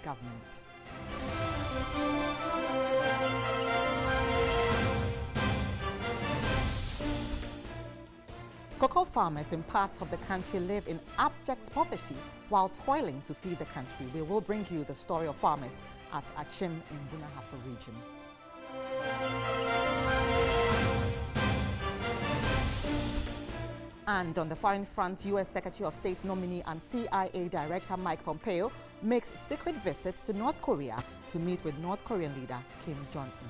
government. Cocoa farmers in parts of the country live in abject poverty while toiling to feed the country. We will bring you the story of farmers at Achim in Bunahafo region. And on the foreign front, U.S. Secretary of State nominee and CIA Director Mike Pompeo makes secret visits to North Korea to meet with North Korean leader Kim Jong-un.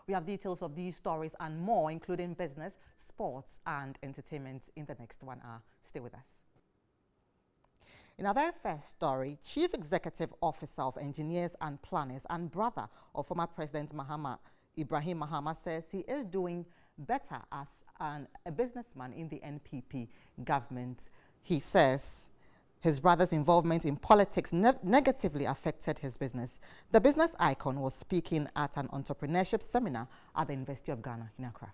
We have details of these stories and more, including business, sports, and entertainment in the next 1 hour. Stay with us. In our very first story, Chief Executive Officer of Engineers and Planners and brother of former President Ibrahim Mahama says he is doing better as a businessman in the NPP government. He says his brother's involvement in politics negatively affected his business. The business icon was speaking at an entrepreneurship seminar at the University of Ghana in Accra.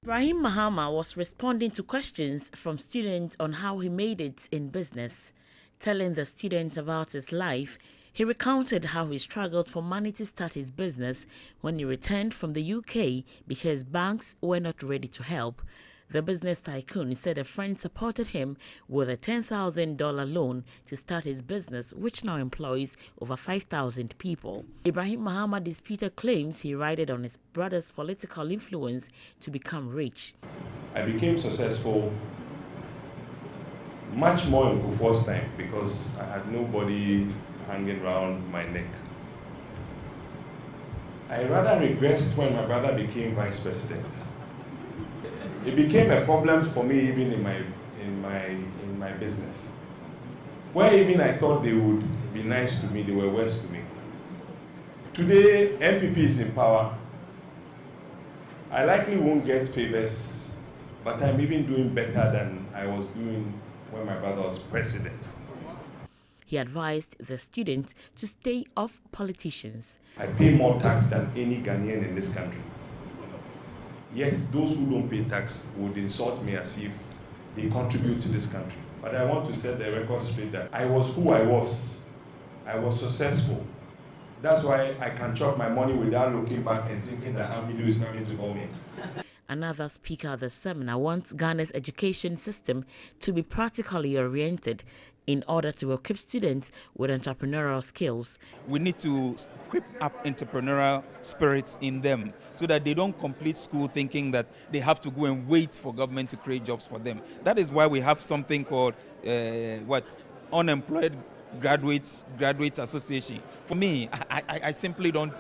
Ibrahim Mahama was responding to questions from students on how he made it in business. Telling the students about his life, he recounted how he struggled for money to start his business when he returned from the UK because banks were not ready to help. The business tycoon said a friend supported him with a $10,000 loan to start his business, which now employs over 5,000 people. Ibrahim Mahama disputed claims he relied on his brother's political influence to become rich. I became successful much more in Kufuor's time because I had nobody hanging around my neck. I rather regressed when my brother became vice president. It became a problem for me even in my business. Where even I thought they would be nice to me, they were worse to me. Today, NPP is in power. I likely won't get favors, but I'm even doing better than I was doing when my brother was president. He advised the students to stay off politicians. I pay more tax than any Ghanaian in this country. Yet those who don't pay tax would insult me as if they contribute to this country. But I want to set the record straight that I was who I was. I was successful. That's why I can chop my money without looking back and thinking that Hamidu is coming to call me. Another speaker at the seminar wants Ghana's education system to be practically oriented in order to equip students with entrepreneurial skills. We need to equip up entrepreneurial spirits in them so that they don't complete school thinking that they have to go and wait for government to create jobs for them. That is why we have something called Unemployed Graduates Association. For me, I simply don't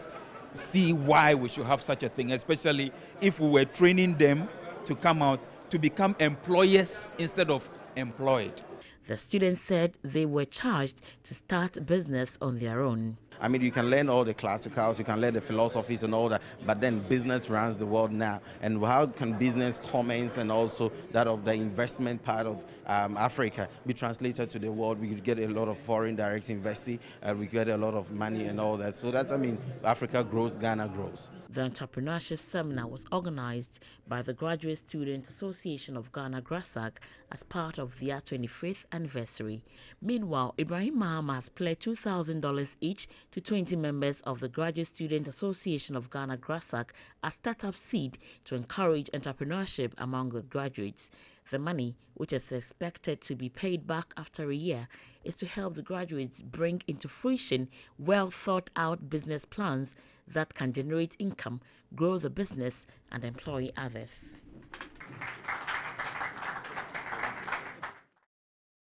see why we should have such a thing, especially if we were training them to come out to become employers instead of employed. The students said they were charged to start business on their own. I mean, you can learn all the classicals, you can learn the philosophies and all that, but then business runs the world now. And how can business comments and also that of the investment part of Africa be translated to the world? We could get a lot of foreign direct investing, we get a lot of money and all that. So that's, I mean, Africa grows, Ghana grows. The entrepreneurship seminar was organized by the Graduate Student Association of Ghana, GRASAG, as part of their 25th anniversary. Meanwhile, Ibrahim Mahama has pledged $2,000 each to 20 members of the Graduate Student Association of Ghana, GRASAG, as startup seed to encourage entrepreneurship among the graduates. The money, which is expected to be paid back after a year, is to help the graduates bring into fruition well thought out business plans that can generate income, grow the business, and employ others.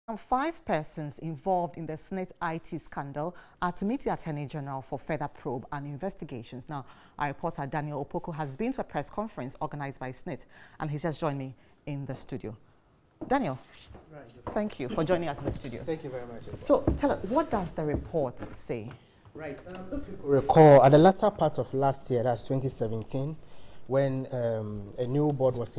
And 5 persons involved in the SSNIT IT scandal are to meet the Attorney General for further probe and investigations. Now, our reporter Daniel Opoko has been to a press conference organized by SSNIT, and he's just joined me in the studio. Daniel, thank you for joining us in the studio. Thank you very much. So, tell us, what does the report say? Right. If you recall, at the latter part of last year, that's 2017, when a new board was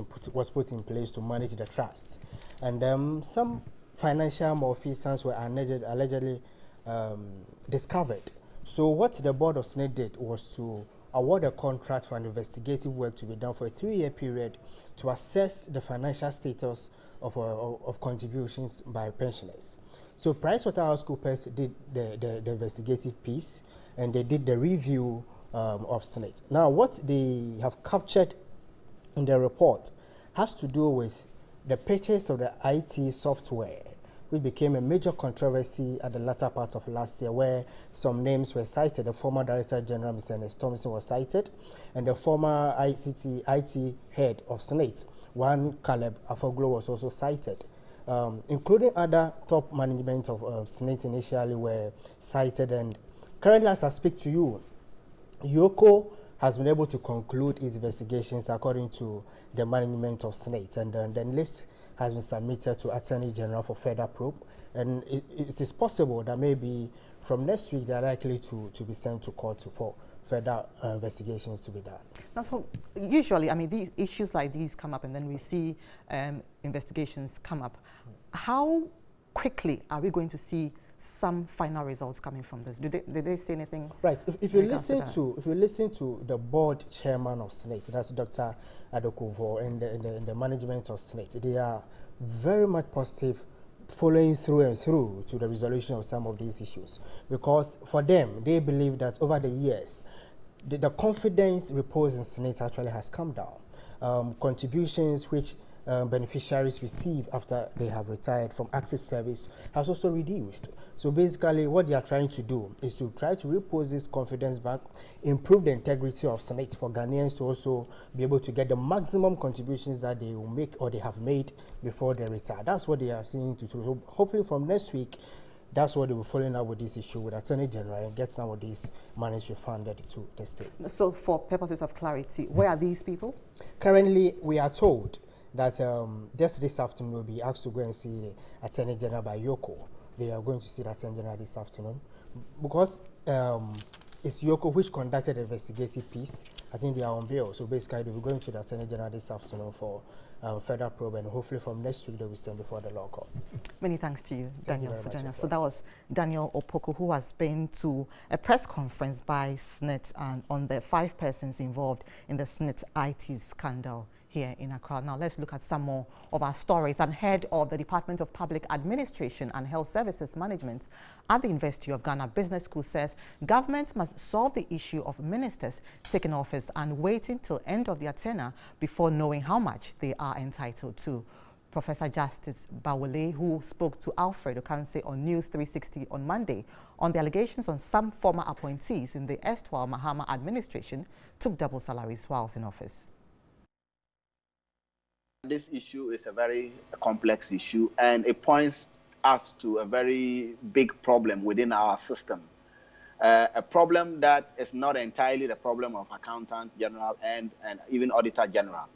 put in place to manage the trust, and some financial malfeasance were allegedly discovered. So what the board of SSNIT did was to award a contract for an investigative work to be done for a 3-year period to assess the financial status of contributions by pensioners. So PricewaterhouseCoopers did the investigative piece, and they did the review of SSNIT. Now, what they have captured in the report has to do with the purchase of the IT software, which became a major controversy at the latter part of last year, where some names were cited. The former Director General, Mr. Ernest Thompson, was cited, and the former IT head of SSNIT, one Caleb Afoglo, was also cited. Including other top management of SSNIT initially were cited, and currently as I speak to you, Yoko has been able to conclude its investigations according to the management of SSNIT, and the list has been submitted to Attorney General for further probe, and it is possible that maybe from next week they are likely to be sent to court for further investigations to be done. Now, so usually, I mean, these issues like these come up, and then we see investigations come up. How quickly are we going to see some final results coming from this? Did they say anything? Right. If you listen to the board chairman of SSNIT, that's Dr. Adokovo, and the management of SSNIT, they are very much positive, following through and through to the resolution of some of these issues, because for them, they believe that over the years, the confidence reposed in SSNIT actually has come down. Contributions which beneficiaries receive after they have retired from active service has also reduced. So basically what they are trying to do is to try to repose this confidence back, improve the integrity of SSNIT for Ghanaians to also be able to get the maximum contributions that they will make or they have made before they retire. That's what they are seeing to do. So hopefully from next week, that's what they will following up with this issue with Attorney General and get some of these monies refunded to the states. So for purposes of clarity, where are these people? Currently, we are told that just this afternoon we'll be asked to go and see the Attorney General by Yoko. They are going to see the Attorney General this afternoon because it's Yoko which conducted the investigative piece. I think they are on bail. So basically they'll be going to the Attorney General this afternoon for further probe, and hopefully from next week they'll be sent before the law courts. Many thanks to you, Daniel, for joining us. So that was Daniel Opoku, who has been to a press conference by SSNIT and on the 5 persons involved in the SSNIT IT scandal here in Accra. Now let's look at some more of our stories. And head of the Department of Public Administration and Health Services Management at the University of Ghana Business School says government must solve the issue of ministers taking office and waiting till end of their tenure before knowing how much they are entitled to. Professor Justice Bawale, who spoke to Alfred Okanse on News 360 on Monday on the allegations on some former appointees in the erstwhile Mahama administration took double salaries whilst in office. This issue is a very complex issue, and it points us to a very big problem within our system. A problem that is not entirely the problem of Accountant General and even Auditor General.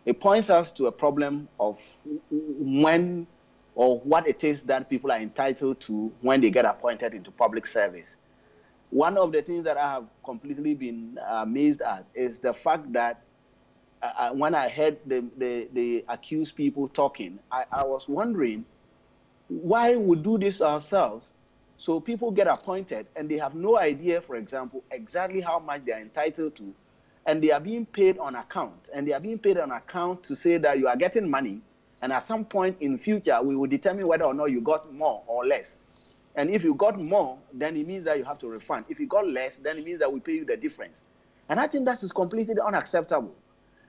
It points us to a problem of when or what it is that people are entitled to when they get appointed into public service. One of the things that I have completely been amazed at is the fact that when I heard the accused people talking, I was wondering why we do this ourselves. So people get appointed and they have no idea, for example, exactly how much they are entitled to, and they are being paid on account. And they are being paid on account to say that you are getting money, and at some point in future, we will determine whether or not you got more or less. And if you got more, then it means that you have to refund. If you got less, then it means that we pay you the difference. And I think that is completely unacceptable.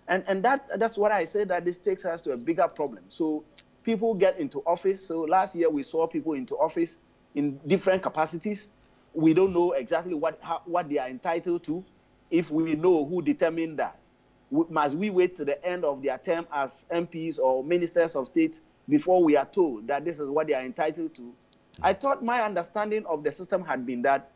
And that's what I say, that this takes us to a bigger problem. So people get into office. So last year we saw people into office in different capacities. We don't know exactly what they are entitled to. If we know who determined that, must we wait to the end of their term as MPs or ministers of state before we are told that this is what they are entitled to? I thought my understanding of the system had been that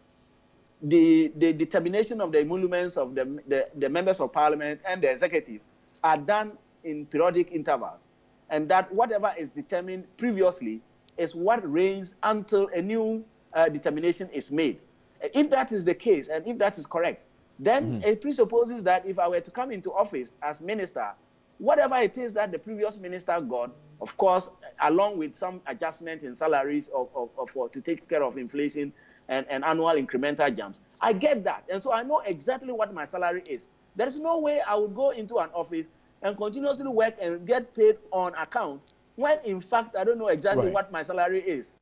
the determination of the emoluments of the members of parliament and the executive are done in periodic intervals, and that whatever is determined previously is what reigns until a new determination is made. If that is the case, and if that is correct, then it presupposes that if I were to come into office as minister, whatever it is that the previous minister got, of course, along with some adjustment in salaries to take care of inflation, and annual incremental jumps. I get that. And so I know exactly what my salary is. There is no way I would go into an office and continuously work and get paid on account when, in fact, I don't know exactly what my salary is.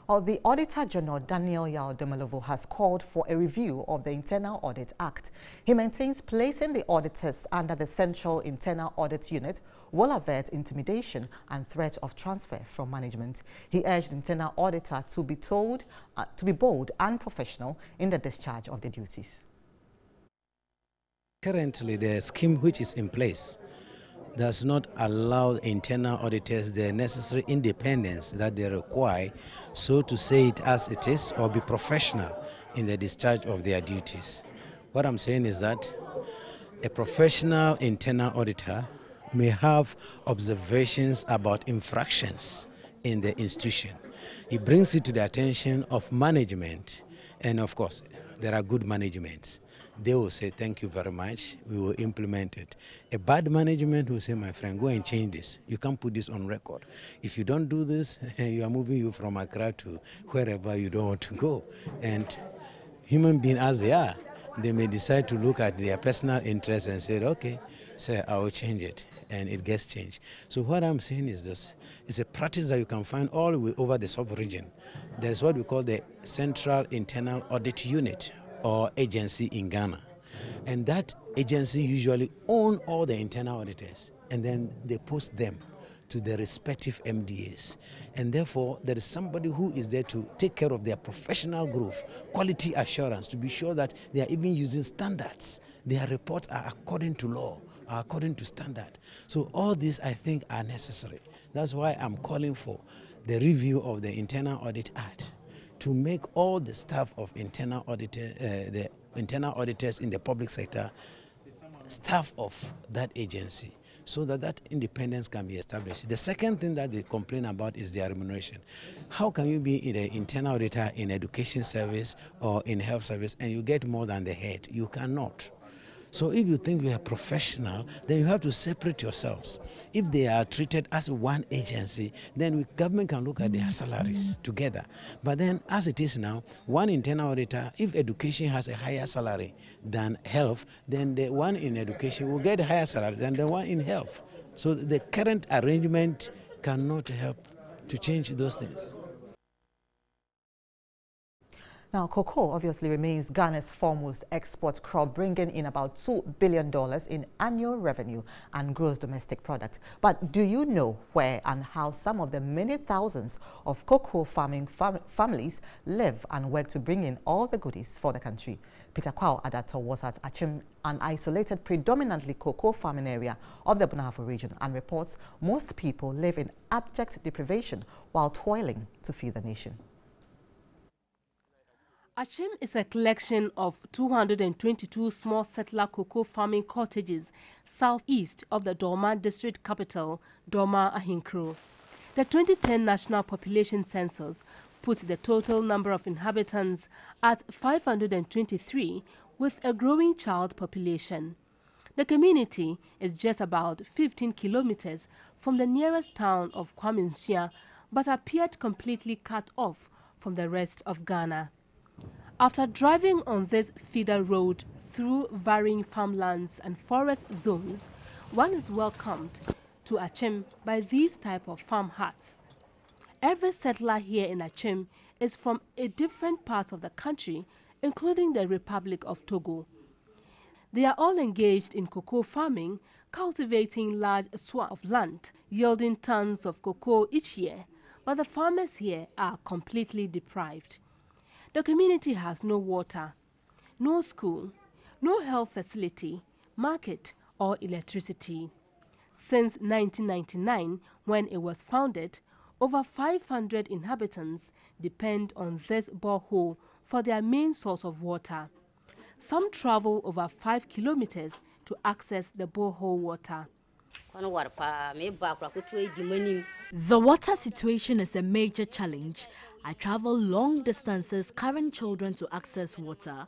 The Auditor General, Daniel Yao Dumalovo, has called for a review of the Internal Audit Act. He maintains placing the auditors under the Central Internal Audit Unit will avert intimidation and threat of transfer from management. He urged the internal auditor to be bold and professional in the discharge of their duties. Currently, the scheme which is in place does not allow internal auditors the necessary independence that they require, so to say it as it is or be professional in the discharge of their duties. What I'm saying is that a professional internal auditor may have observations about infractions in the institution. He brings it to the attention of management, and of course there are good managements. They will say, thank you very much, we will implement it. A bad management will say, my friend, go and change this. You can't put this on record. If you don't do this, you are moving you from Accra to wherever you don't want to go. And human beings as they are, they may decide to look at their personal interests and say, okay, sir, I will change it. And it gets changed. So what I'm saying is this. It's a practice that you can find all over the sub-region. There's what we call the Central Internal Audit Unit, or agency in Ghana. And that agency usually owns all the internal auditors, and then they post them to the respective MDAs. And therefore, there is somebody who is there to take care of their professional growth, quality assurance, to be sure that they are even using standards. Their reports are according to law, are according to standard. So all these, I think, are necessary. That's why I'm calling for the review of the Internal Audit Act, to make all the staff of internal the internal auditors in the public sector staff of that agency, so that that independence can be established. The second thing that they complain about is their remuneration. How can you be in an internal auditor in education service or in health service and you get more than the head? You cannot. So if you think you are professional, then you have to separate yourselves. If they are treated as one agency, then government can look at their salaries together. But then as it is now, one internal auditor, if education has a higher salary than health, then the one in education will get a higher salary than the one in health. So the current arrangement cannot help to change those things. Now, cocoa obviously remains Ghana's foremost export crop, bringing in about $2 billion in annual revenue and gross domestic product. But do you know where and how some of the many thousands of cocoa farming families live and work to bring in all the goodies for the country? Peter Kwao Adato was at Achim, an isolated predominantly cocoa farming area of the Bunahafo region, and reports most people live in abject deprivation while toiling to feed the nation. Achim is a collection of 222 small settler cocoa farming cottages southeast of the Dorma district capital, Dorma Ahinkro. The 2010 National Population Census put the total number of inhabitants at 523, with a growing child population. The community is just about 15 kilometers from the nearest town of Kwame Nsuah, but appeared completely cut off from the rest of Ghana. After driving on this feeder road through varying farmlands and forest zones, one is welcomed to Achim by these type of farm huts. Every settler here in Achim is from a different part of the country, including the Republic of Togo. They are all engaged in cocoa farming, cultivating large swaths of land, yielding tons of cocoa each year, but the farmers here are completely deprived. The community has no water, no school, no health facility, market, or electricity. Since 1999, when it was founded, over 500 inhabitants depend on this borehole for their main source of water. Some travel over 5 kilometers to access the borehole water. The water situation is a major challenge. I travel long distances carrying children to access water.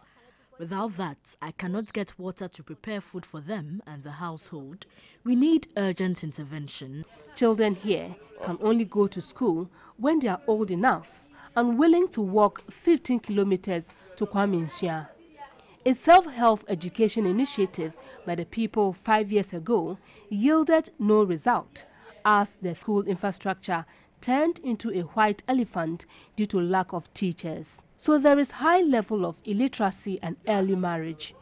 Without that, I cannot get water to prepare food for them and the household. We need urgent intervention. Children here can only go to school when they are old enough and willing to walk 15 kilometers to Kwame Nkrumah. A self-help education initiative by the people 5 years ago yielded no result, as the school infrastructure turned into a white elephant due to lack of teachers. So there is high level of illiteracy and early marriage.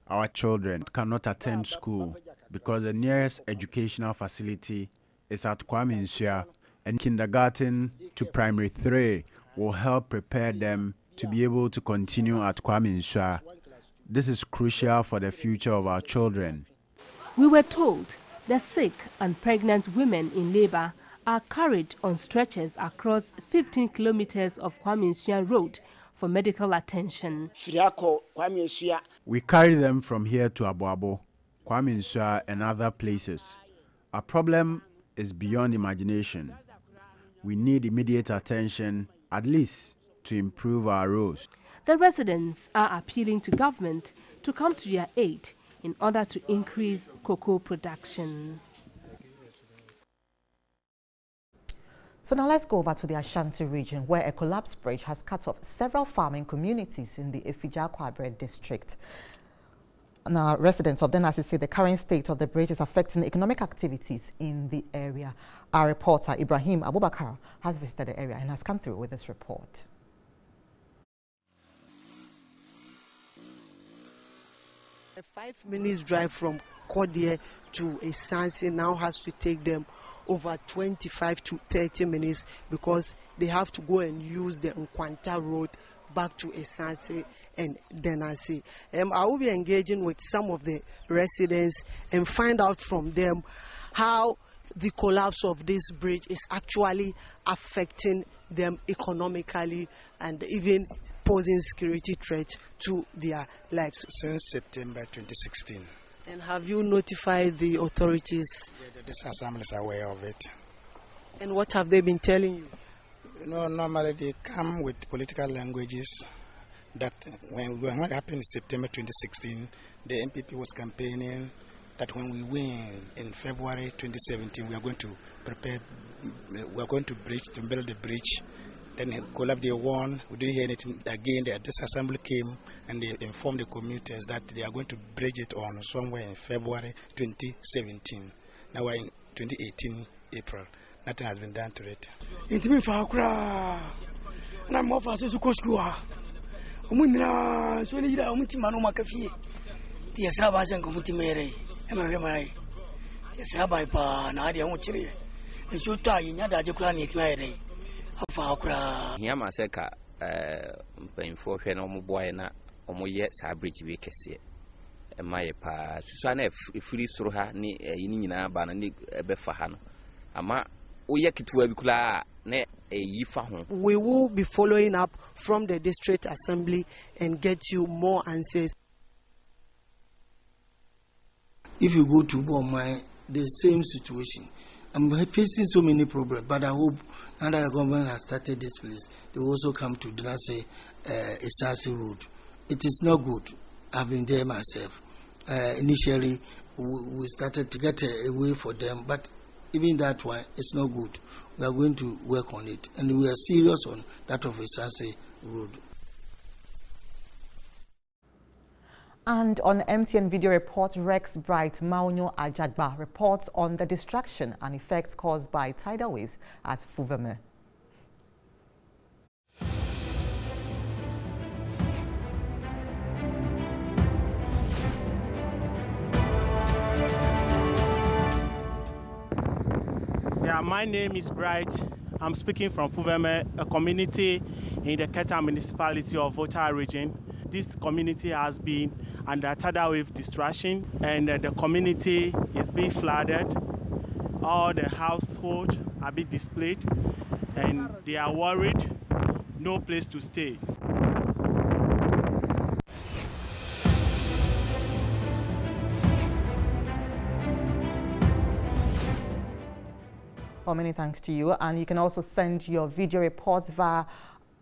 Our children cannot attend school because the nearest educational facility is at Kwame Nkrumah, and kindergarten to primary 3 will help prepare them to be able to continue at Kwame Nkrumah. This is crucial for the future of our children. We were told the sick and pregnant women in labor are carried on stretchers across 15 kilometers of Kwame Nkrumah Road for medical attention. We carry them from here to Aboabo, Kwame Nkrumah, and other places. Our problem is beyond imagination. We need immediate attention, at least to improve our roads. The residents are appealing to government to come to their aid in order to increase cocoa production. So now let's go over to the Ashanti region, where a collapsed bridge has cut off several farming communities in the Efija-Kwabre district. Now, residents of Denasi say the current state of the bridge is affecting economic activities in the area. Our reporter, Ibrahim Abubakar, has visited the area and has come through with this report. A 5 minutes drive from Kodie to Esanse now has to take them over 25 to 30 minutes because they have to go and use the Nkwanta road back to Esanse and Denasi. I will be engaging with some of the residents and find out from them how the collapse of this bridge is actually affecting them economically and even posing security threats to their lives. Since September 2016. And have you notified the authorities? Yeah, this assembly is aware of it. And what have they been telling you? You know, normally they come with political languages that when what happened in September 2016, the MPP was campaigning that when we win in February 2017, we are going to prepare, we are going to build the bridge. Then collapse they won. We didn't hear anything again. This assembly came and they informed the commuters that they are going to bridge it on somewhere in February 2017. Now we're in 2018 April. Nothing has been done to it. Hiyama seka mpanyinfo hwe na omuboye na omoye sa bridge bi kese emaye pa susu na efiri soro ha ni yini nyina ba na ni ebefa ha no ama oye kituwa bi kula na yifa ho. We will be following up from the district assembly and get you more answers. If you go to Bomai, the same situation. I'm facing so many problems, but I hope now that the government has started this place, they will also come to Denasi Esanse Road. It is not good. I've been there myself. Initially, we started to get a way for them, but even that one, it's not good. We are going to work on it, and we are serious on that of Esanse Road. And on MTN Video Report, Rex Bright Maunyo Ajagba reports on the destruction and effects caused by tidal waves at Fuveme. Yeah, my name is Bright. I'm speaking from Fuveme, a community in the Keta municipality of Volta region. This community has been under tidal wave destruction, and the community is being flooded. All the households are being displaced, and they are worried, no place to stay. Well, many thanks to you, and you can also send your video reports via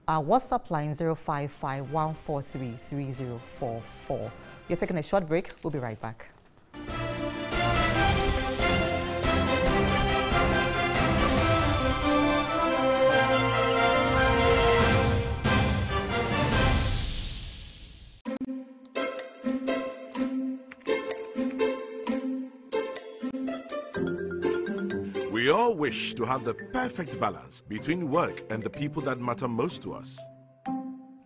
Our WhatsApp line 055-143-3044. We're taking a short break. We'll be right back. We all wish to have the perfect balance between work and the people that matter most to us.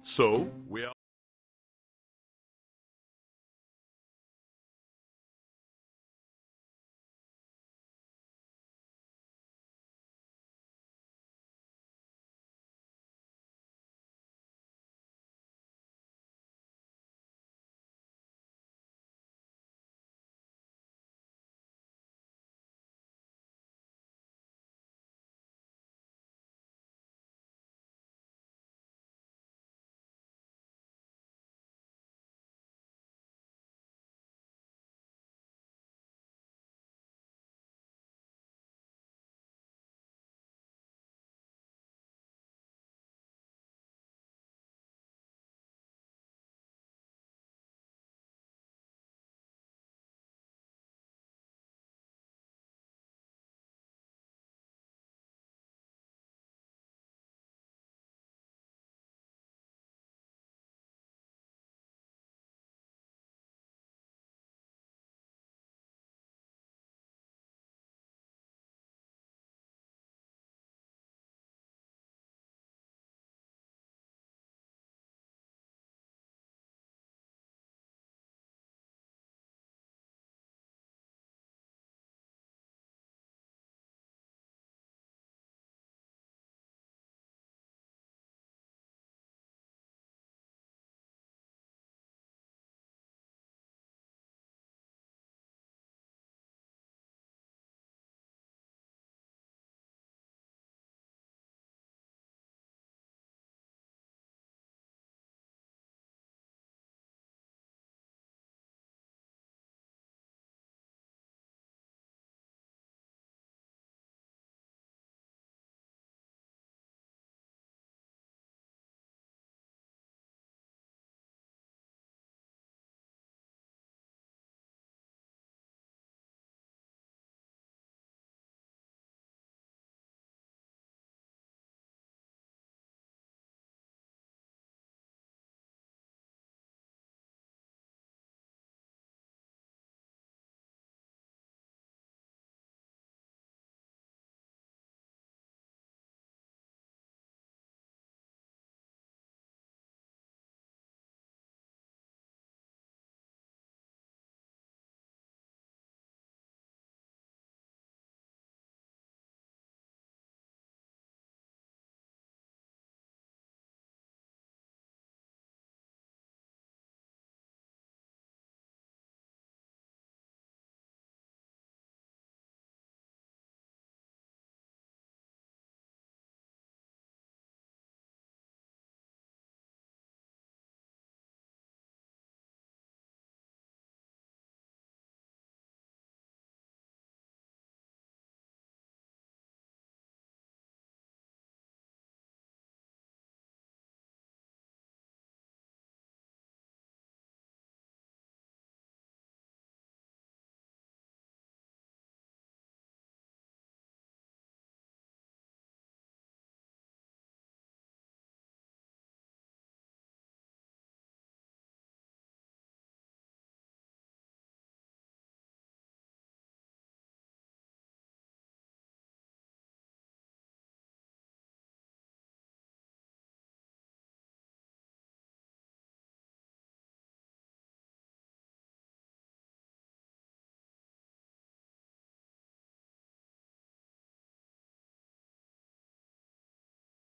So, we are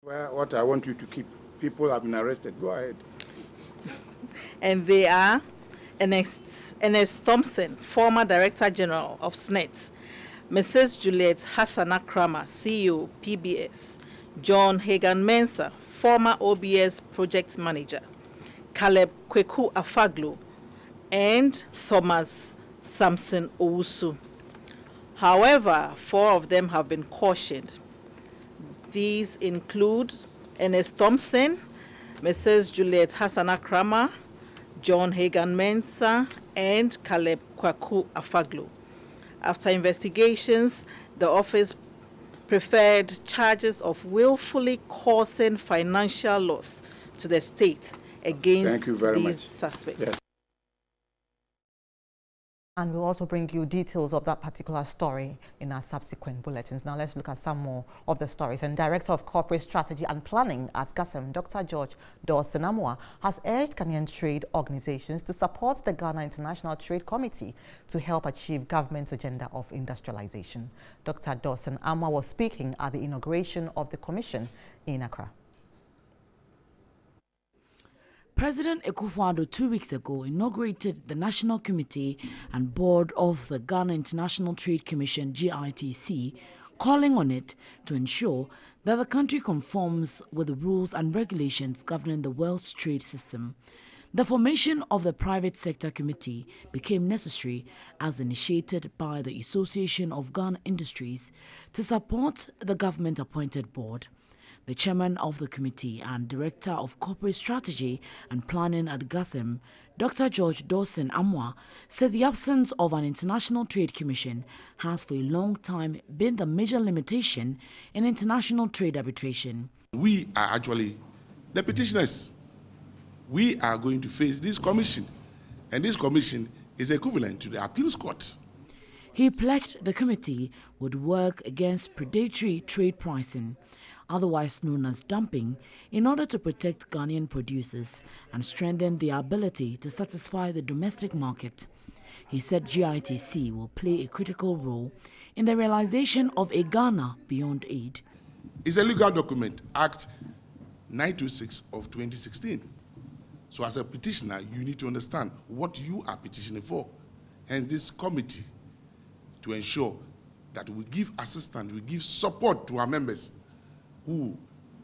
Well, what I want you to keep. People have been arrested. Go ahead. And they are Ernest Thompson, former Director General of SNET, Mrs. Juliet Hassana Kramer, CEO, PBS, John Hagan Mensah, former OBS Project Manager, Caleb Kweku Afaglu, and Thomas Samson Owusu. However, 4 of them have been cautioned. These include Ernest Thompson, Mrs. Juliet Hassana Kramer, John Hagan Mensah, and Caleb Kwaku Afaglu. After investigations, the office preferred charges of willfully causing financial loss to the state against these suspects. Yes. And we'll also bring you details of that particular story in our subsequent bulletins. Now let's look at some more of the stories. And Director of Corporate Strategy and Planning at GASEM, Dr. George Dawson Amoah, has urged Ghanaian trade organizations to support the Ghana International Trade Committee to help achieve government's agenda of industrialization. Dr. Dawson Amoah was speaking at the inauguration of the commission in Accra. President Akufo-Addo 2 weeks ago inaugurated the National Committee and Board of the Ghana International Trade Commission (GITC), calling on it to ensure that the country conforms with the rules and regulations governing the world's trade system. The formation of the Private Sector Committee became necessary as initiated by the Association of Ghana Industries to support the government-appointed board. The chairman of the committee and director of corporate strategy and planning at GASEM, Dr. George Dawson Amoah, said the absence of an international trade commission has for a long time been the major limitation in international trade arbitration. We are actually the petitioners. We are going to face this commission, and this commission is equivalent to the appeals court. He pledged the committee would work against predatory trade pricing, otherwise known as dumping, in order to protect Ghanaian producers and strengthen their ability to satisfy the domestic market. He said GITC will play a critical role in the realization of a Ghana beyond aid. It's a legal document, Act 926 of 2016. So as a petitioner, you need to understand what you are petitioning for. Hence this committee, to ensure that we give assistance, we give support to our members who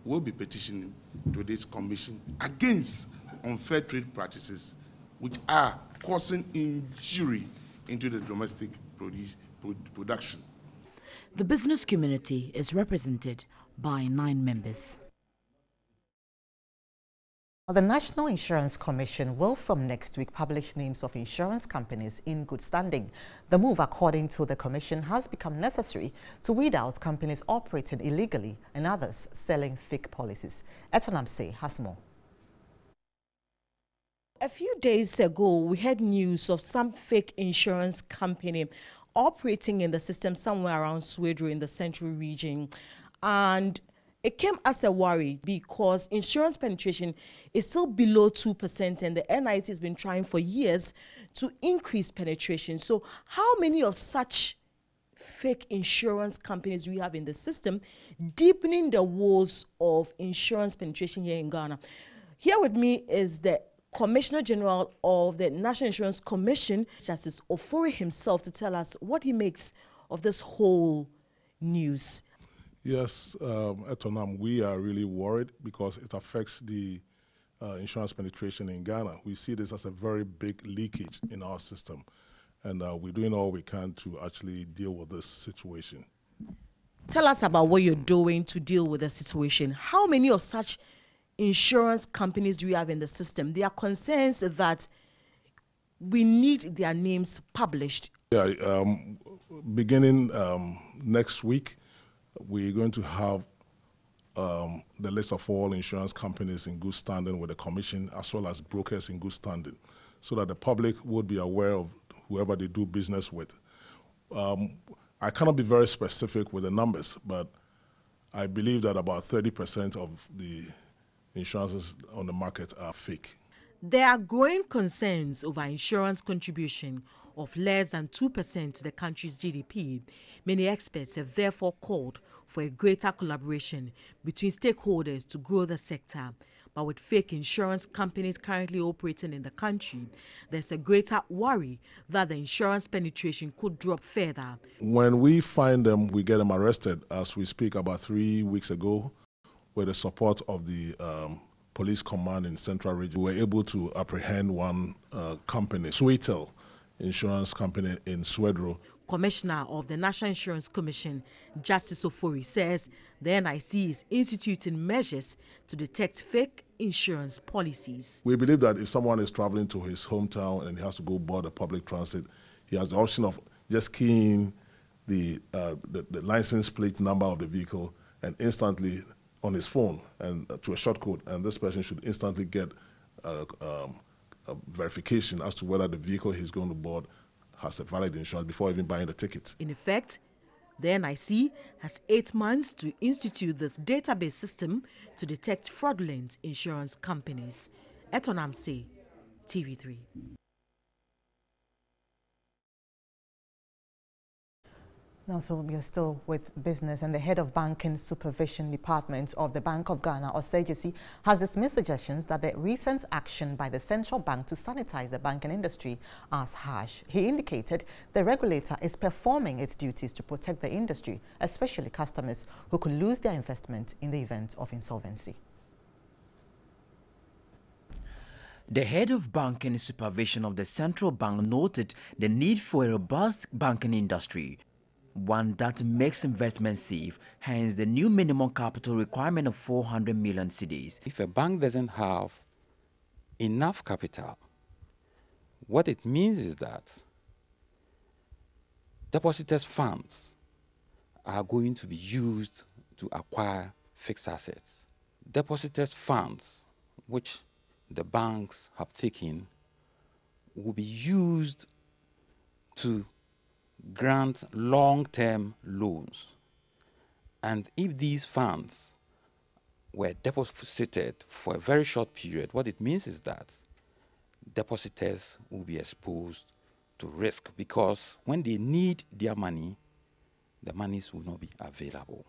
will be petitioning to this commission against unfair trade practices which are causing injury into the domestic production. The business community is represented by 9 members. The National Insurance Commission will from next week publish names of insurance companies in good standing. The move, according to the Commission, has become necessary to weed out companies operating illegally and others selling fake policies. Etonamse has more. A few days ago, we heard news of some fake insurance company operating in the system somewhere around Swedru in the central region. And it came as a worry because insurance penetration is still below 2%, and the NIC has been trying for years to increase penetration. So how many of such fake insurance companies do we have in the system, deepening the woes of insurance penetration here in Ghana? Here with me is the Commissioner General of the National Insurance Commission, Justice Ofori himself, to tell us what he makes of this whole news. Yes, Etonam, we are really worried because it affects the insurance penetration in Ghana. We see this as a very big leakage in our system, and we're doing all we can to actually deal with this situation. Tell us about what you're doing to deal with the situation. How many of such insurance companies do we have in the system? There are concerns that we need their names published. Yeah, beginning next week, we're going to have the list of all insurance companies in good standing with the Commission, as well as brokers in good standing, so that the public would be aware of whoever they do business with. I cannot be very specific with the numbers, but I believe that about 30% of the insurances on the market are fake. There are growing concerns over insurance contribution of less than 2% to the country's GDP. Many experts have therefore called for a greater collaboration between stakeholders to grow the sector. But with fake insurance companies currently operating in the country, there's a greater worry that the insurance penetration could drop further. When we find them, we get them arrested. As we speak, about 3 weeks ago, with the support of the police command in Central Region, we were able to apprehend one company, Sweetel Insurance Company in Swedru. Commissioner of the National Insurance Commission, Justice Ofori, says the NIC is instituting measures to detect fake insurance policies. We believe that if someone is traveling to his hometown and he has to go board a public transit, he has the option of just keying the license plate number of the vehicle and instantly on his phone and to a short code, and this person should instantly get a verification as to whether the vehicle he's going to board has a valid insurance before even buying the ticket. In effect, the NIC has 8 months to institute this database system to detect fraudulent insurance companies. Etonamse, TV3. Now, so we are still with business, and the head of Banking Supervision Department of the Bank of Ghana, Osei, has dismissed suggestions that the recent action by the central bank to sanitize the banking industry as harsh. He indicated the regulator is performing its duties to protect the industry, especially customers who could lose their investment in the event of insolvency. The head of banking supervision of the central bank noted the need for a robust banking industry, one that makes investment safe, hence the new minimum capital requirement of 400 million cedis. If a bank doesn't have enough capital, what it means is that depositors' funds are going to be used to acquire fixed assets. Depositors' funds, which the banks have taken, will be used to grant long-term loans. And if these funds were deposited for a very short period, what it means is that depositors will be exposed to risk, because when they need their money, the monies will not be available.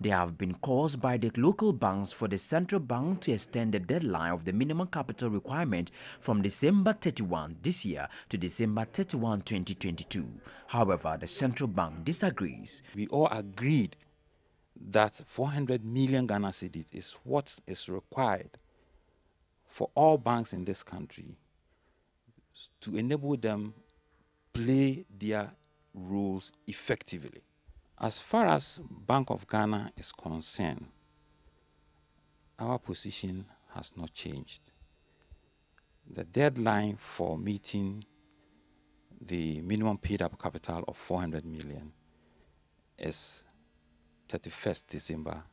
They have been caused by the local banks for the central bank to extend the deadline of the minimum capital requirement from December 31 this year to December 31, 2022. However, the central bank disagrees. We all agreed that 400 million Ghana cedis is what is required for all banks in this country to enable them play their roles effectively. As far as Bank of Ghana is concerned, our position has not changed. The deadline for meeting the minimum paid-up capital of 400 million is 31st December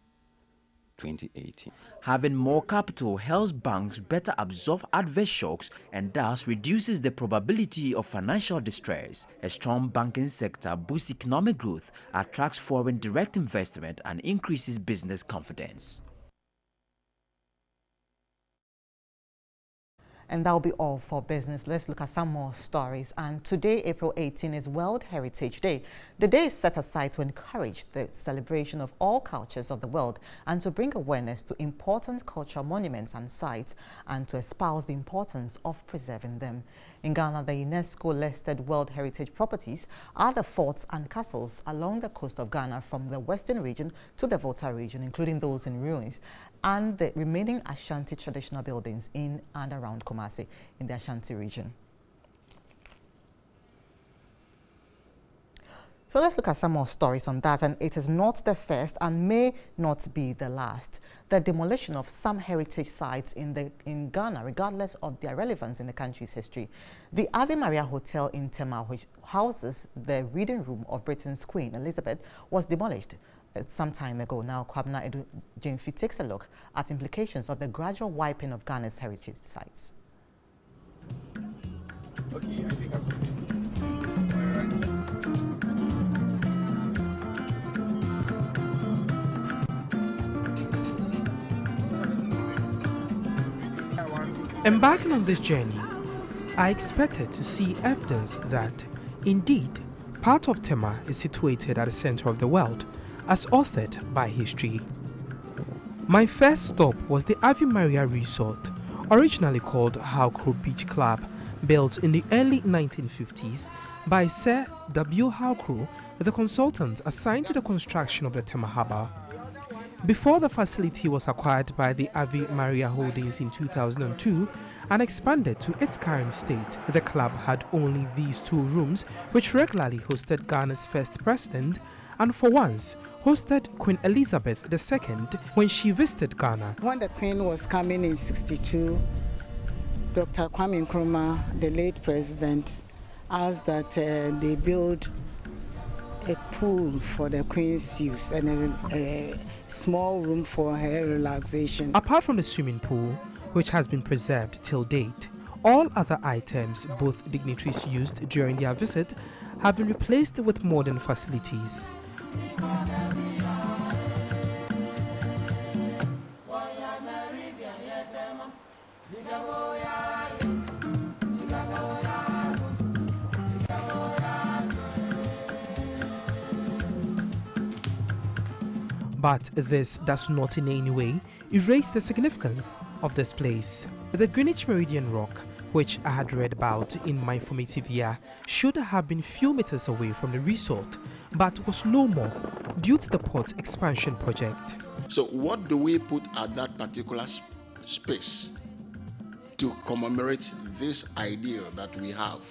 2018. Having more capital helps banks better absorb adverse shocks and thus reduces the probability of financial distress. A strong banking sector boosts economic growth, attracts foreign direct investment, and increases business confidence. And that'll be all for business. Let's look at some more stories. And today, April 18, is World Heritage Day. The day is set aside to encourage the celebration of all cultures of the world and to bring awareness to important cultural monuments and sites and to espouse the importance of preserving them. In Ghana, the UNESCO-listed World Heritage properties are the forts and castles along the coast of Ghana from the western region to the Volta region, including those in ruins, and the remaining Ashanti traditional buildings in and around Kumasi in the Ashanti region. So let's look at some more stories on that, and it is not the first and may not be the last. The demolition of some heritage sites in Ghana, regardless of their relevance in the country's history. The Ave Maria Hotel in Tema, which houses the reading room of Britain's Queen Elizabeth, was demolished some time ago. Now, Kwabna Edu Jemfi takes a look at implications of the gradual wiping of Ghana's heritage sites. Okay, I think I've seen it. Embarking on this journey, I expected to see evidence that, indeed, part of Tema is situated at the center of the world, as authored by history. My first stop was the Ave Maria Resort, originally called Howcrow Beach Club, built in the early 1950s by Sir W. Howcrow, the consultant assigned to the construction of the Tema Harbour. Before the facility was acquired by the Ave Maria Holdings in 2002, and expanded to its current state. The club had only these 2 rooms, which regularly hosted Ghana's first president, and for once hosted Queen Elizabeth II when she visited Ghana. When the Queen was coming in '62, Dr. Kwame Nkrumah, the late president, asked that they build a pool for the Queen's use and a small room for her relaxation. Apart from the swimming pool, which has been preserved till date, all other items both dignitaries used during their visit have been replaced with modern facilities. But this does not in any way erase the significance of this place. The Greenwich Meridian Rock, which I had read about in my formative year, should have been few meters away from the resort, but was no more due to the port expansion project. So what do we put at that particular space to commemorate this ideal that we have,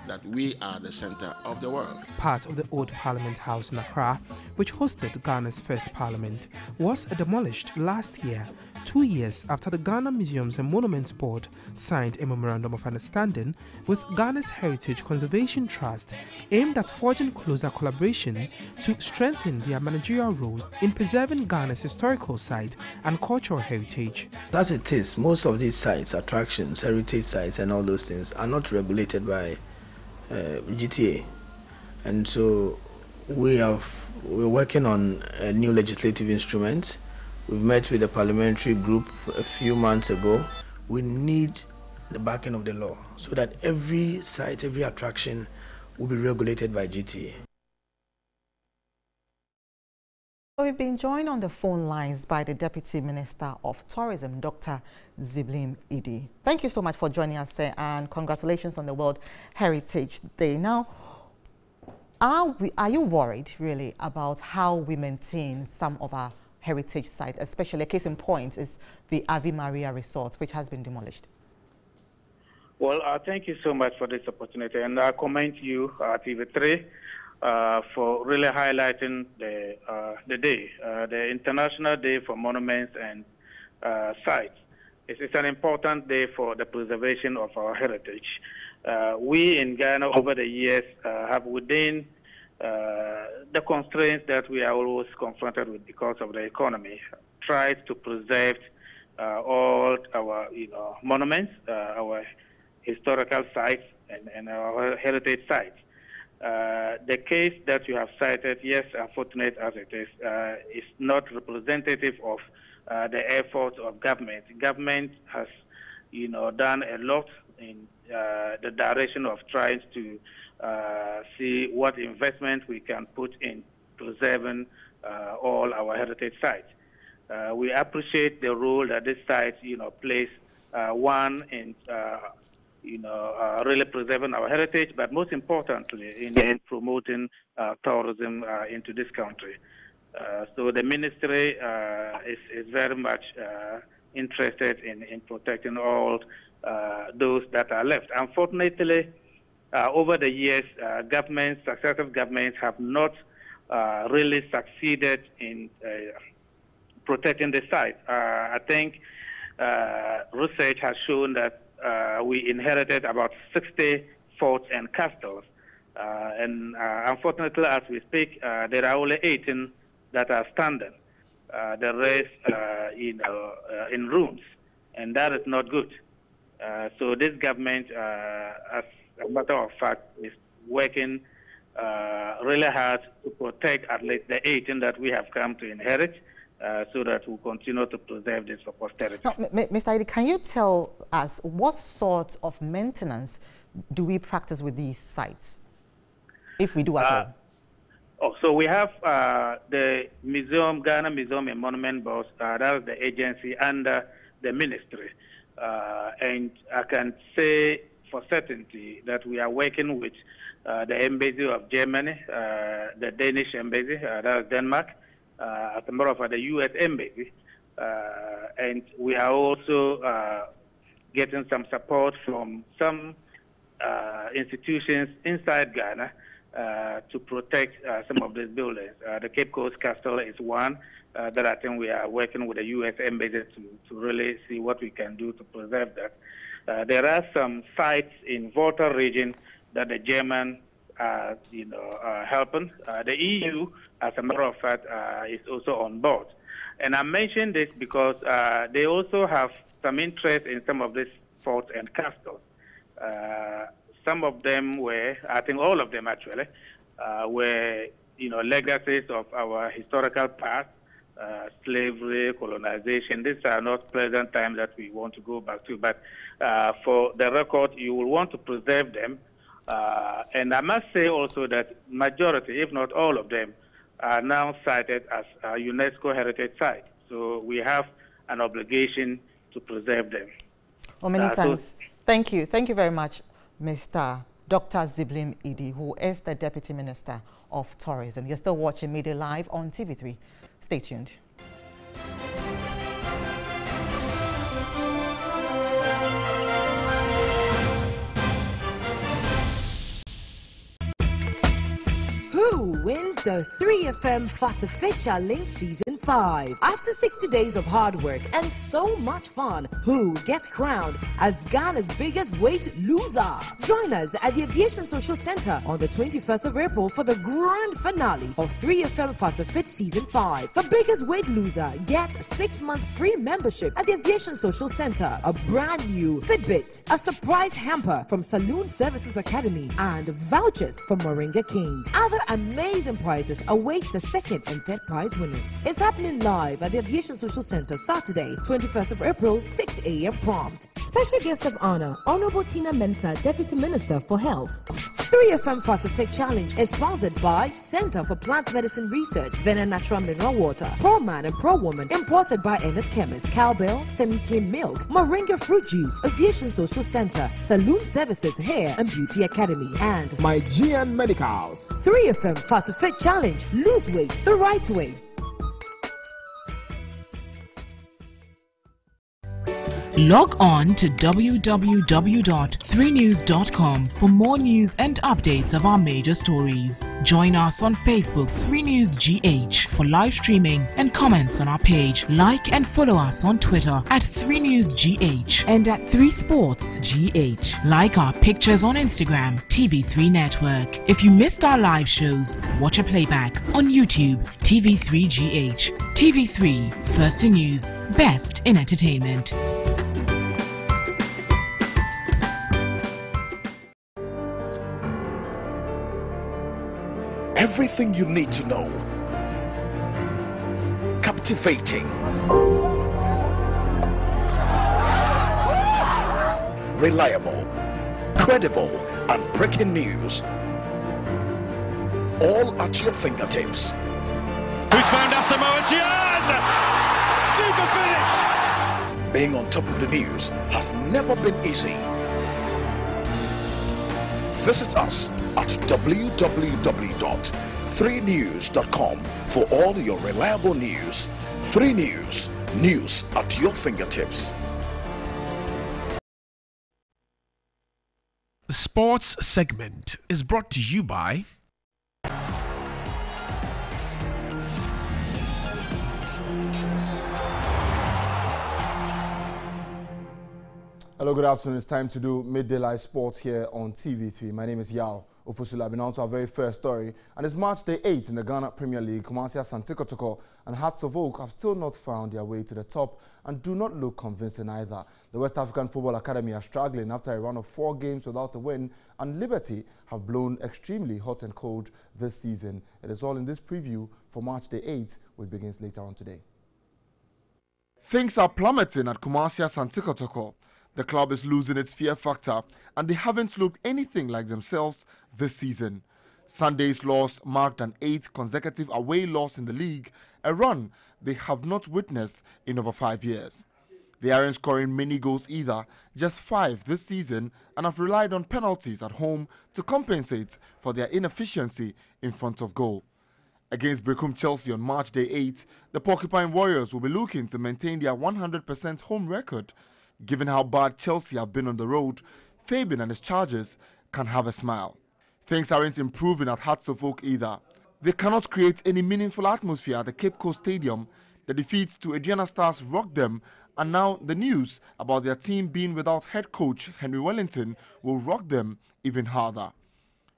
that we are the center of the world? Part of the old Parliament House in Accra, which hosted Ghana's first parliament, was demolished last year, 2 years after the Ghana Museums and Monuments Board signed a memorandum of understanding with Ghana's Heritage Conservation Trust aimed at forging closer collaboration to strengthen their managerial role in preserving Ghana's historical site and cultural heritage. As it is, most of these sites, attractions, heritage sites and all those things are not regulated by GTA, and so we're working on a new legislative instrument. We've met with the parliamentary group a few months ago. We need the backing of the law so that every site, every attraction will be regulated by GTA. We've been joined on the phone lines by the Deputy Minister of Tourism, Dr. Ziblim Idi. Thank you so much for joining us today, and congratulations on the World Heritage Day. Now, are you worried really about how we maintain some of our heritage sites, especially a case in point is the Ave Maria Resort, which has been demolished? Well, thank you so much for this opportunity, and I commend you, TV3, for really highlighting the day, the International Day for Monuments and Sites. It's an important day for the preservation of our heritage. We in Ghana over the years have within the constraints that we are always confronted with because of the economy, tried to preserve all our monuments, our historical sites and our heritage sites. The case that you have cited, yes, unfortunate as it is not representative of the efforts of government. Government has, done a lot in the direction of trying to see what investment we can put in preserving all our heritage sites. We appreciate the role that this site, plays, one in really preserving our heritage, but most importantly in promoting tourism into this country. So the ministry is very much interested in protecting all those that are left. Unfortunately, over the years, successive governments have not really succeeded in protecting the site. I think research has shown that we inherited about 60 forts and castles. And unfortunately, as we speak, there are only 18 that are standing. The rest, in ruins. And that is not good. So this government, as a matter of fact, is working really hard to protect at least the 18 that we have come to inherit, so that we'll continue to preserve this for posterity. Now, Mr. Idi, can you tell us what sort of maintenance do we practice with these sites, if we do at all? So we have the museum, Ghana Museum and Monument Board, that is the agency under the ministry. And I can say for certainty that we are working with the Embassy of Germany, the Danish Embassy, that is Denmark, as a matter of fact, the U.S. Embassy, and we are also getting some support from some institutions inside Ghana to protect some of these buildings. The Cape Coast Castle is one that I think we are working with the U.S. Embassy to really see what we can do to preserve that. There are some sites in Volta region that the German are helping. The EU, as a matter of fact, is also on board. And I mention this because they also have some interest in some of these forts and castles. Some of them were, I think all of them actually, were legacies of our historical past, slavery, colonization. These are not pleasant times that we want to go back to, but for the record, you will want to preserve them. And I must say also that majority, if not all of them, are now cited as UNESCO heritage sites. So we have an obligation to preserve them. Well, many thanks. Thank you. Thank you very much, Mr. Dr. Ziblim Idi, who is the Deputy Minister of Tourism. You're still watching Media Live on TV3. Stay tuned. Who wins the 3FM Fata Fit Challenge Season 5? After 60 days of hard work and so much fun, who gets crowned as Ghana's biggest weight loser? Join us at the Aviation Social Center on the 21st of April for the grand finale of 3FM Fata Fit Season 5. The biggest weight loser gets 6 months free membership at the Aviation Social Center, a brand new Fitbit, a surprise hamper from Saloon Services Academy, and vouchers from Moringa King. Other amazing prizes await the second and third prize winners. It's happening live at the Aviation Social Center Saturday, 21st of April, 6 a.m. prompt. Special guest of honor, Honorable Tina Mensa, Deputy Minister for Health. 3FM Fata Fit Challenge is sponsored by Center for Plant Medicine Research, Vena Natural Mineral Water, Pro Man and Pro Woman, imported by Ennis Chemist, Cowbell, Semi-Skim Milk, Moringa Fruit Juice, Aviation Social Center, Saloon Services Hair and Beauty Academy, and My GN Medicals. 3FM Fata Fit Challenge. Lose weight the right way. Log on to www.3news.com for more news and updates of our major stories. Join us on Facebook 3newsgh for live streaming and comments on our page. Like and follow us on Twitter at 3newsgh and at 3sportsgh. Like our pictures on Instagram, TV3 Network. If you missed our live shows, watch a playback on YouTube, TV3GH. TV3, first in news, best in entertainment. Everything you need to know. Captivating. Reliable. Credible and breaking news. All at your fingertips. Who's found Asamoah Gyan? Super finish! Being on top of the news has never been easy. Visit us at www.3news.com for all your reliable news. 3 News, news at your fingertips. The sports segment is brought to you by Hello, good afternoon. It's time to do Midday Live Sports here on TV3. My name is Yao Ofusula. I've been on to our very first story. And it's March day 8 in the Ghana Premier League. Kumasi Asante Kotoko and Hearts of Oak have still not found their way to the top and do not look convincing either. The West African Football Academy are struggling after a run of 4 games without a win, and Liberty have blown extremely hot and cold this season. It is all in this preview for March day 8, which begins later on today. Things are plummeting at Kumasi Asante Kotoko. The club is losing its fear factor and they haven't looked anything like themselves this season. Sunday's loss marked an 8th consecutive away loss in the league, a run they have not witnessed in over 5 years. They aren't scoring many goals either, just 5 this season, and have relied on penalties at home to compensate for their inefficiency in front of goal. Against Brecum Chelsea on March day 8, the Porcupine Warriors will be looking to maintain their 100% home record. Given how bad Chelsea have been on the road, Fabian and his Chargers can have a smile. Things aren't improving at Hearts of Oak either. They cannot create any meaningful atmosphere at the Cape Coast Stadium. The defeats to Adriana Stars rocked them, and now the news about their team being without head coach Henry Wellington will rock them even harder.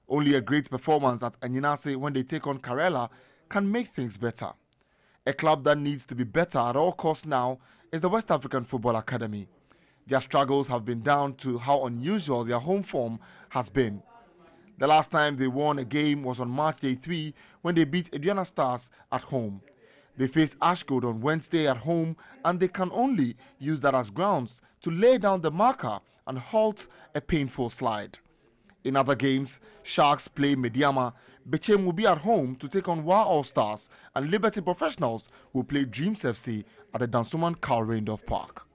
Only a great performance at Anyinase when they take on Karela can make things better. A club that needs to be better at all costs now is the West African Football Academy. Their struggles have been down to how unusual their home form has been. The last time they won a game was on March Day 3 when they beat Adriana Stars at home. They face Ashgold on Wednesday at home, and they can only use that as grounds to lay down the marker and halt a painful slide. In other games, Sharks play Mediama, Bechem will be at home to take on WA All-Stars, and Liberty Professionals will play Dreams FC at the Dansoman Carl Reindorf Park.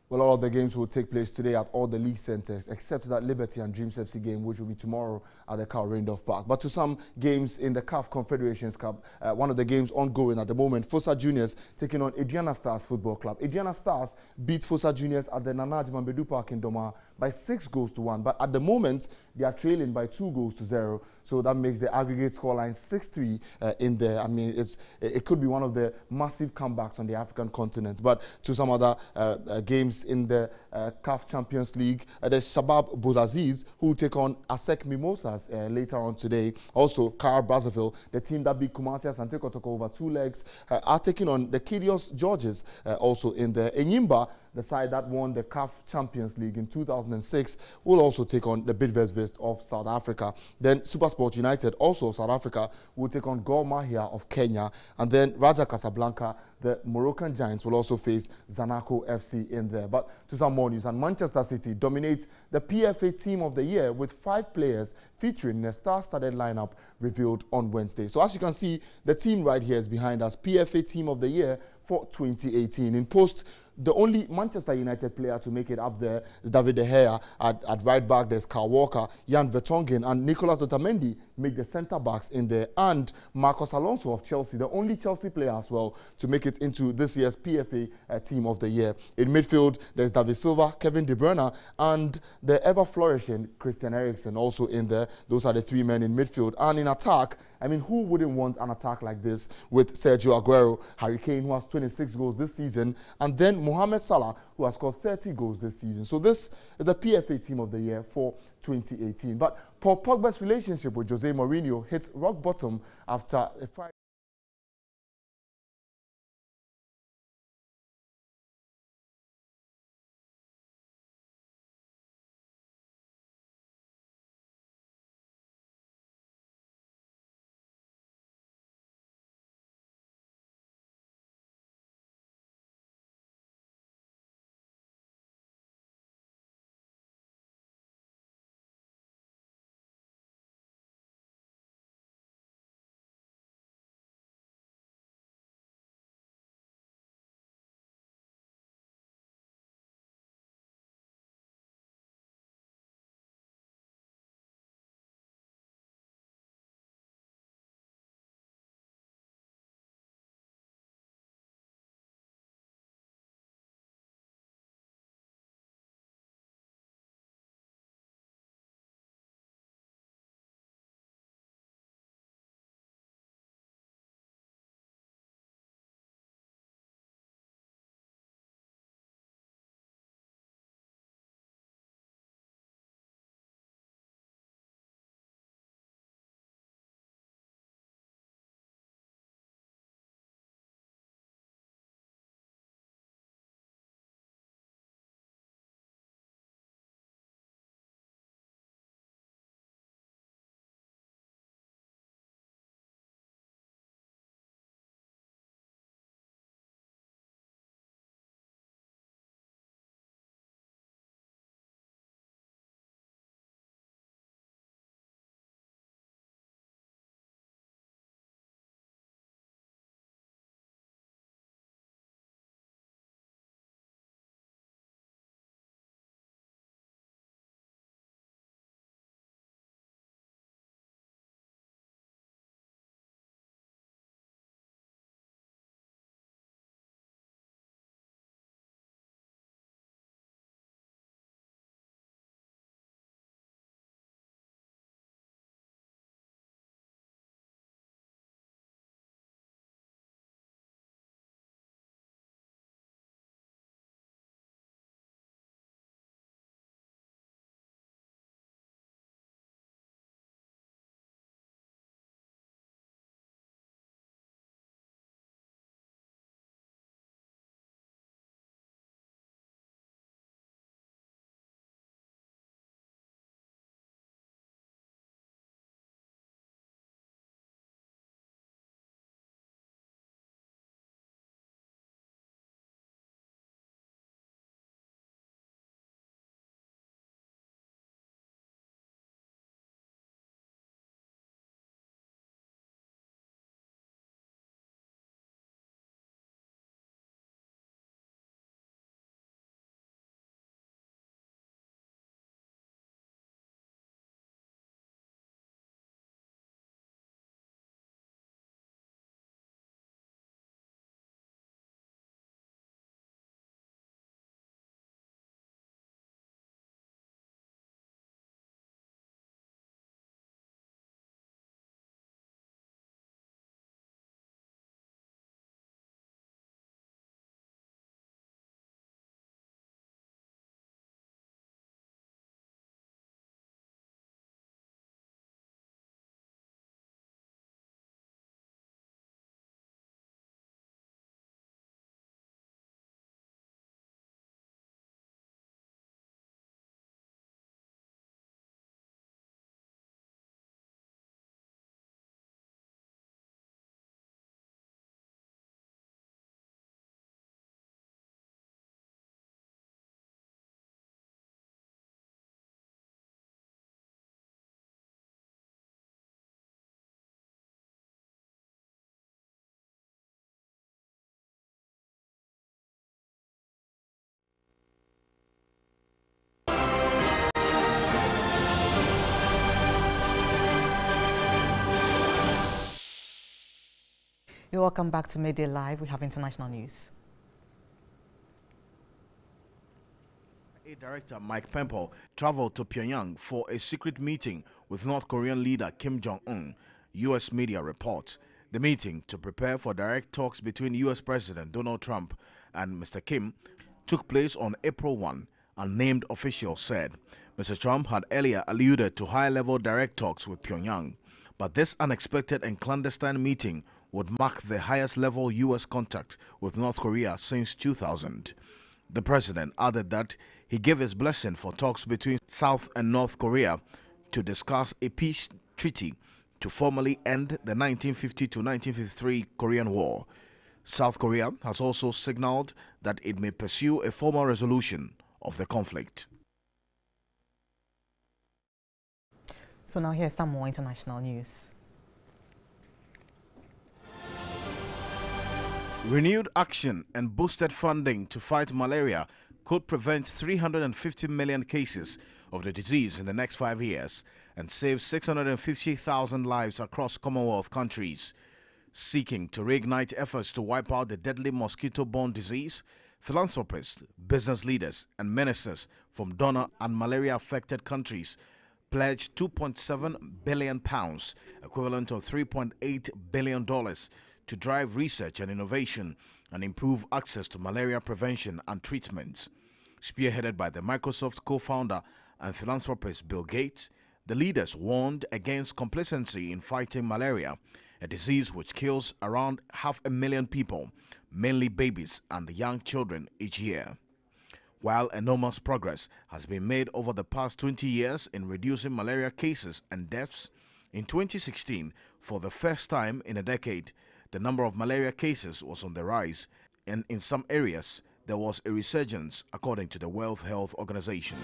Well, all of the games will take place today at all the league centres, except that Liberty and Dreams FC game, which will be tomorrow at the Carl Reindorf Park. But to some games in the CAF Confederations Cup, one of the games ongoing at the moment, Fossa Juniors taking on Adriana Stars Football Club. Adriana Stars beat Fossa Juniors at the Nana Ajman Park in Doma by 6-1. But at the moment, they are trailing by 2-0. So that makes the aggregate scoreline 6-3 in there. I mean, it could be one of the massive comebacks on the African continent. But to some other games in the CAF Champions League, there's Shabab Bouaziz, who will take on ASEC Mimosas later on today. Also, CAR Brazzaville, the team that beat Kumasi Asante Kotoko over 2 legs, are taking on the Kidios Georges also in there. Enyimba, the side that won the CAF Champions League in 2006, will also take on the Bidvest of South Africa. Then Supersport United, also of South Africa, will take on Gor Mahia of Kenya. And then Raja Casablanca, the Moroccan Giants, will also face Zanaco FC in there. But to some more news, and Manchester City dominates the PFA Team of the Year with 5 players featuring a star-studded lineup revealed on Wednesday. So as you can see, the team right here is behind us, PFA Team of the Year for 2018. In post, the only Manchester United player to make it up there is David De Gea. At right back, there's Kyle Walker, Jan Vertonghen, and Nicolas Otamendi make the centre-backs in there. And Marcos Alonso of Chelsea, the only Chelsea player as well to make it into this year's PFA Team of the Year. In midfield, there's David Silva, Kevin De Bruyne, and the ever-flourishing Christian Eriksen also in there. Those are the 3 men in midfield. And in attack, I mean, who wouldn't want an attack like this with Sergio Aguero, Harry Kane, who has 26 goals this season, and then Mohamed Salah, who has scored 30 goals this season. So this is the PFA Team of the Year for 2018. But Paul Pogba's relationship with Jose Mourinho hit rock bottom after a You're welcome back to Midday Live. We have international news. Director Mike Pompeo traveled to Pyongyang for a secret meeting with North Korean leader Kim Jong-un, U.S. media reports. The meeting, to prepare for direct talks between U.S. President Donald Trump and Mr. Kim, took place on April 1, unnamed officials said. Mr. Trump had earlier alluded to high-level direct talks with Pyongyang, but this unexpected and clandestine meeting would mark the highest-level U.S. contact with North Korea since 2000. The president added that he gave his blessing for talks between South and North Korea to discuss a peace treaty to formally end the 1950 to 1953 Korean War. South Korea has also signaled that it may pursue a formal resolution of the conflict. So now here's some more international news. Renewed action and boosted funding to fight malaria could prevent 350 million cases of the disease in the next 5 years and save 650,000 lives across Commonwealth countries. Seeking to reignite efforts to wipe out the deadly mosquito-borne disease, philanthropists, business leaders, and ministers from donor and malaria-affected countries pledged £2.7 billion, equivalent of $3.8 billion, to drive research and innovation and improve access to malaria prevention and treatment. Spearheaded by the Microsoft co-founder and philanthropist Bill Gates, the leaders warned against complacency in fighting malaria, a disease which kills around 500,000 people, mainly babies and young children, each year. While enormous progress has been made over the past 20 years in reducing malaria cases and deaths, in 2016, for the first time in a decade, the number of malaria cases was on the rise, and in some areas, there was a resurgence, according to the World Health Organization.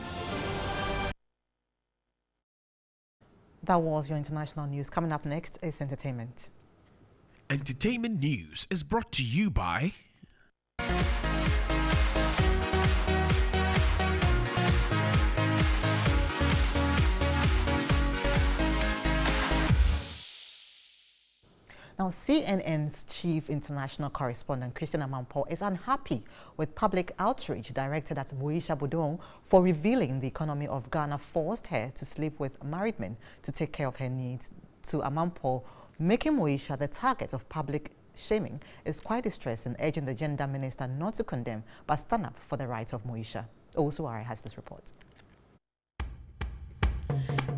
That was your international news. Coming up next is entertainment. Entertainment news is brought to you by Now, CNN's chief international correspondent, Christian Amanpour, is unhappy with public outreach directed at Moesha Budong for revealing the economy of Ghana forced her to sleep with married men to take care of her needs. To Amanpour, making Moesha the target of public shaming is quite distressing, urging the gender minister not to condemn but stand up for the rights of Moesha. Osuare has this report.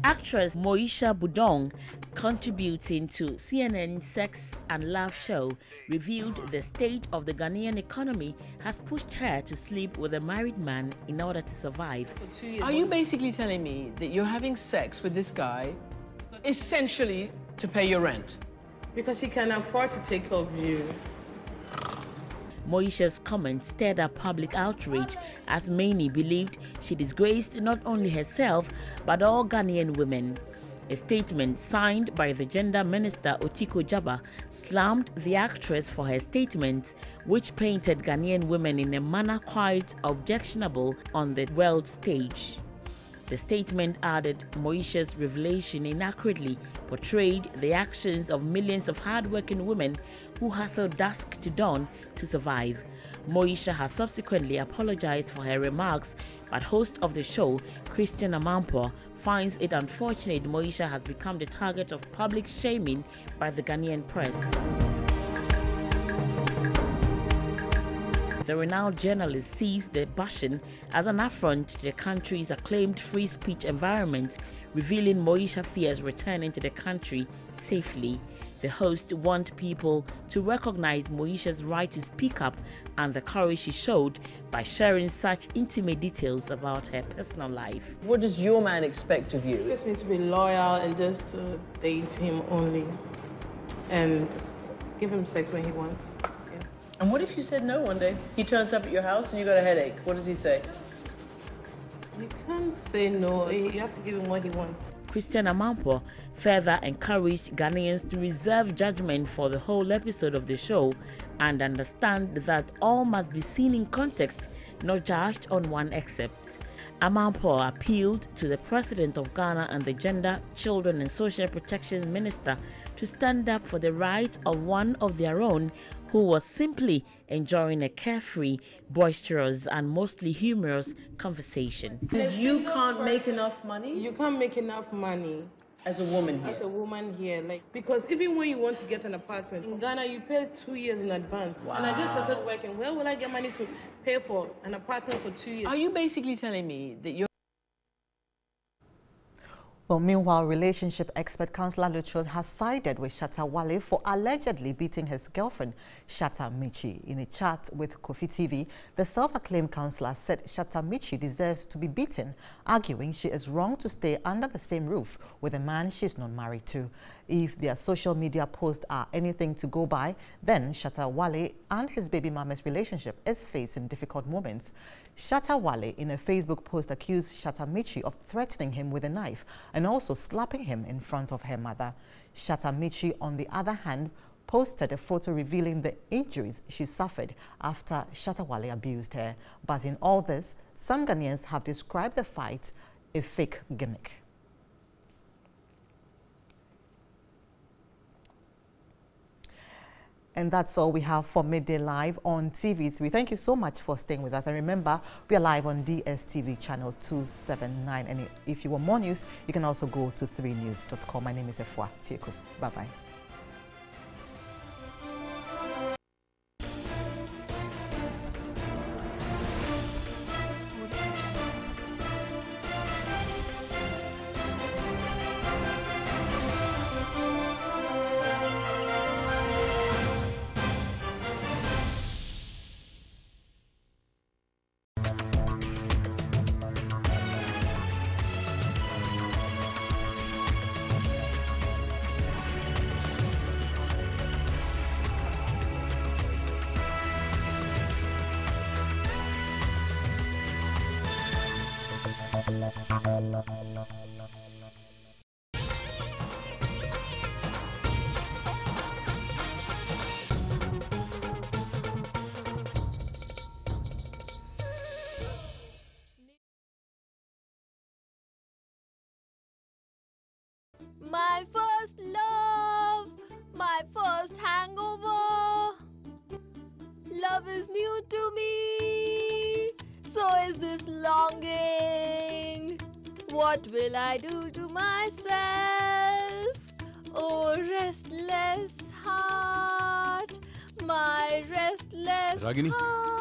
Actress Moesha Budong, contributing to CNN's Sex and Love show, revealed the state of the Ghanaian economy has pushed her to sleep with a married man in order to survive. Are you basically telling me that you're having sex with this guy essentially to pay your rent? Because he can afford to take care of you. Moesha's comments stirred up public outrage as many believed she disgraced not only herself but all Ghanaian women. A statement signed by the gender minister Otiko Jaba slammed the actress for her statements, which painted Ghanaian women in a manner quite objectionable on the world stage. The statement added Moesha's revelation inaccurately portrayed the actions of millions of hard-working women who hustle dusk to dawn to survive. Moesha has subsequently apologized for her remarks, but host of the show, Christian Amanpour, finds it unfortunate Moesha has become the target of public shaming by the Ghanaian press. The renowned journalist sees the bashing as an affront to the country's acclaimed free speech environment, revealing Moesha fears returning to the country safely. The host wants people to recognize Moesha's right to speak up and the courage she showed by sharing such intimate details about her personal life. What does your man expect of you? He expects me to be loyal and just to date him only and give him sex when he wants. And what if you said no one day? He turns up at your house and you got a headache. What does he say? You can't say no. You have to give him what he wants. Christian Amanpour further encouraged Ghanaians to reserve judgment for the whole episode of the show and understand that all must be seen in context, not judged on one excerpt. Amanpour appealed to the President of Ghana and the Gender, Children and Social Protection Minister to stand up for the right of one of their own who was simply enjoying a carefree, boisterous and mostly humorous conversation. You can't make enough money? You can't make enough money. As a woman here? As a woman here. Because even when you want to get an apartment, in Ghana you pay 2 years in advance. Wow. And I just started working. Where will I get money to pay for an apartment for 2 years? Are you basically telling me that you're... Well, meanwhile, relationship expert Councillor Luchos has sided with Shatta Wale for allegedly beating his girlfriend, Shatta Michi. In a chat with Kofi TV, the self-acclaimed councillor said Shatta Michi deserves to be beaten, arguing she is wrong to stay under the same roof with a man she's not married to. If their social media posts are anything to go by, then Shatta Wale and his baby mama's relationship is facing difficult moments. Shatta Wale, in a Facebook post, accused Shatta Michi of threatening him with a knife and also slapping him in front of her mother. Shatta Michi, on the other hand, posted a photo revealing the injuries she suffered after Shatta Wale abused her. But in all this, some Ghanaians have described the fight a fake gimmick. And that's all we have for Midday Live on TV3. Thank you so much for staying with us. And remember, we are live on DSTV channel 279. And if you want more news, you can also go to 3news.com. My name is Efua Tieku. Bye-bye. My first love, my first hangover. Love is new to me, so is this longing. What will I do to myself? Oh, restless heart, my restless Ragini. heart.